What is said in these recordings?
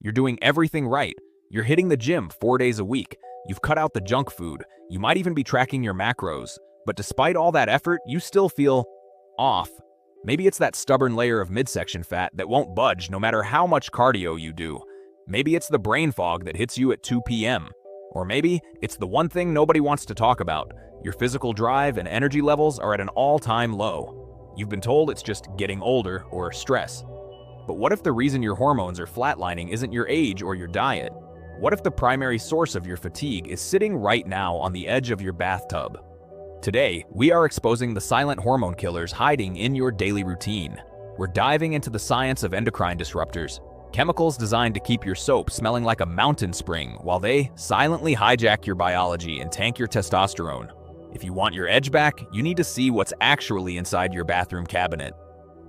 You're doing everything right. You're hitting the gym 4 days a week. You've cut out the junk food. You might even be tracking your macros. But despite all that effort, you still feel off. Maybe it's that stubborn layer of midsection fat that won't budge no matter how much cardio you do. Maybe it's the brain fog that hits you at 2 p.m. Or maybe it's the one thing nobody wants to talk about. Your physical drive and energy levels are at an all-time low. You've been told it's just getting older or stress. But what if the reason your hormones are flatlining isn't your age or your diet? What if the primary source of your fatigue is sitting right now on the edge of your bathtub? Today, we are exposing the silent hormone killers hiding in your daily routine. We're diving into the science of endocrine disruptors, chemicals designed to keep your soap smelling like a mountain spring while they silently hijack your biology and tank your testosterone. If you want your edge back, you need to see what's actually inside your bathroom cabinet.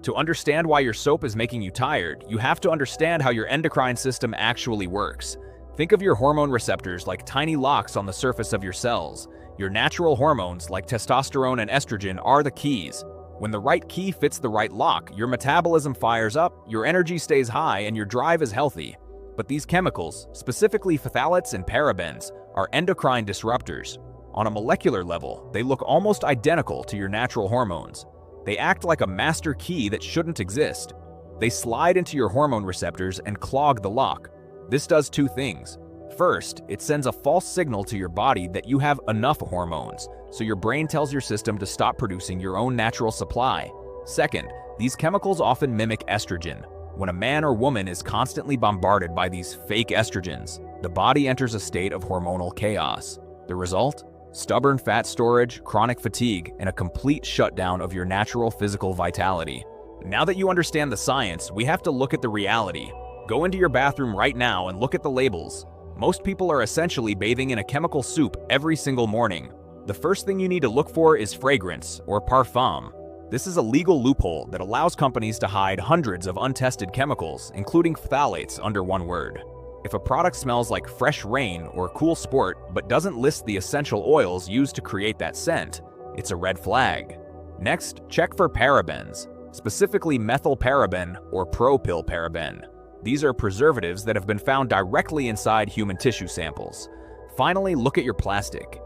To understand why your soap is making you tired, you have to understand how your endocrine system actually works. Think of your hormone receptors like tiny locks on the surface of your cells. Your natural hormones, like testosterone and estrogen, are the keys. When the right key fits the right lock, your metabolism fires up, your energy stays high, and your drive is healthy. But these chemicals, specifically phthalates and parabens, are endocrine disruptors. On a molecular level, they look almost identical to your natural hormones. They act like a master key that shouldn't exist. They slide into your hormone receptors and clog the lock. This does two things. First, it sends a false signal to your body that you have enough hormones, so your brain tells your system to stop producing your own natural supply. Second, these chemicals often mimic estrogen. When a man or woman is constantly bombarded by these fake estrogens, the body enters a state of hormonal chaos. The result? Stubborn fat storage, chronic fatigue, and a complete shutdown of your natural physical vitality. Now that you understand the science, we have to look at the reality. Go into your bathroom right now and look at the labels. Most people are essentially bathing in a chemical soup every single morning. The first thing you need to look for is fragrance, or parfum. This is a legal loophole that allows companies to hide hundreds of untested chemicals, including phthalates, under one word. If a product smells like fresh rain or cool sport but doesn't list the essential oils used to create that scent, it's a red flag. Next, check for parabens, specifically methylparaben or propylparaben. These are preservatives that have been found directly inside human tissue samples. Finally, look at your plastic.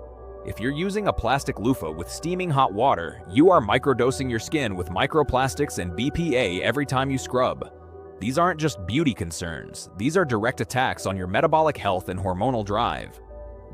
If you're using a plastic loofah with steaming hot water, you are microdosing your skin with microplastics and BPA every time you scrub. These aren't just beauty concerns, these are direct attacks on your metabolic health and hormonal drive.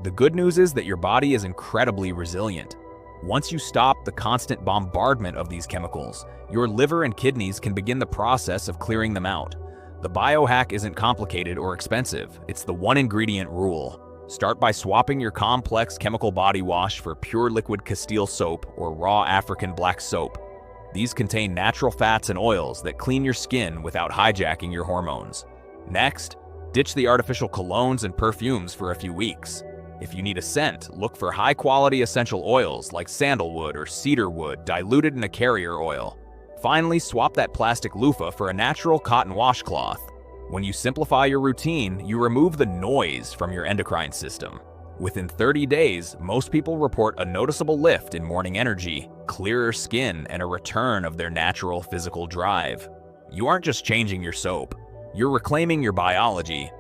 The good news is that your body is incredibly resilient. Once you stop the constant bombardment of these chemicals, your liver and kidneys can begin the process of clearing them out. The biohack isn't complicated or expensive, it's the one-ingredient rule. Start by swapping your complex chemical body wash for pure liquid Castile soap or raw African black soap. These contain natural fats and oils that clean your skin without hijacking your hormones. Next, ditch the artificial colognes and perfumes for a few weeks. If you need a scent, look for high-quality essential oils like sandalwood or cedarwood diluted in a carrier oil. Finally, swap that plastic loofah for a natural cotton washcloth. When you simplify your routine, you remove the noise from your endocrine system. Within 30 days, most people report a noticeable lift in morning energy, clearer skin, and a return of their natural physical drive. You aren't just changing your soap, you're reclaiming your biology.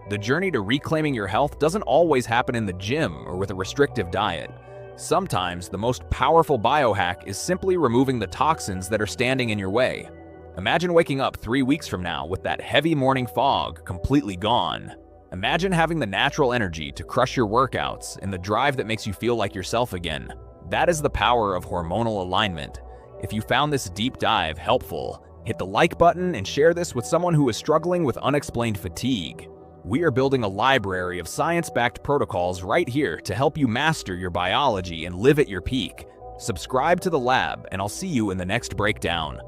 The journey to reclaiming your health doesn't always happen in the gym or with a restrictive diet. Sometimes the most powerful biohack is simply removing the toxins that are standing in your way. Imagine waking up 3 weeks from now with that heavy morning fog completely gone. Imagine having the natural energy to crush your workouts and the drive that makes you feel like yourself again. That is the power of hormonal alignment. If you found this deep dive helpful, hit the like button and share this with someone who is struggling with unexplained fatigue. We are building a library of science-backed protocols right here to help you master your biology and live at your peak. Subscribe to the lab, and I'll see you in the next breakdown.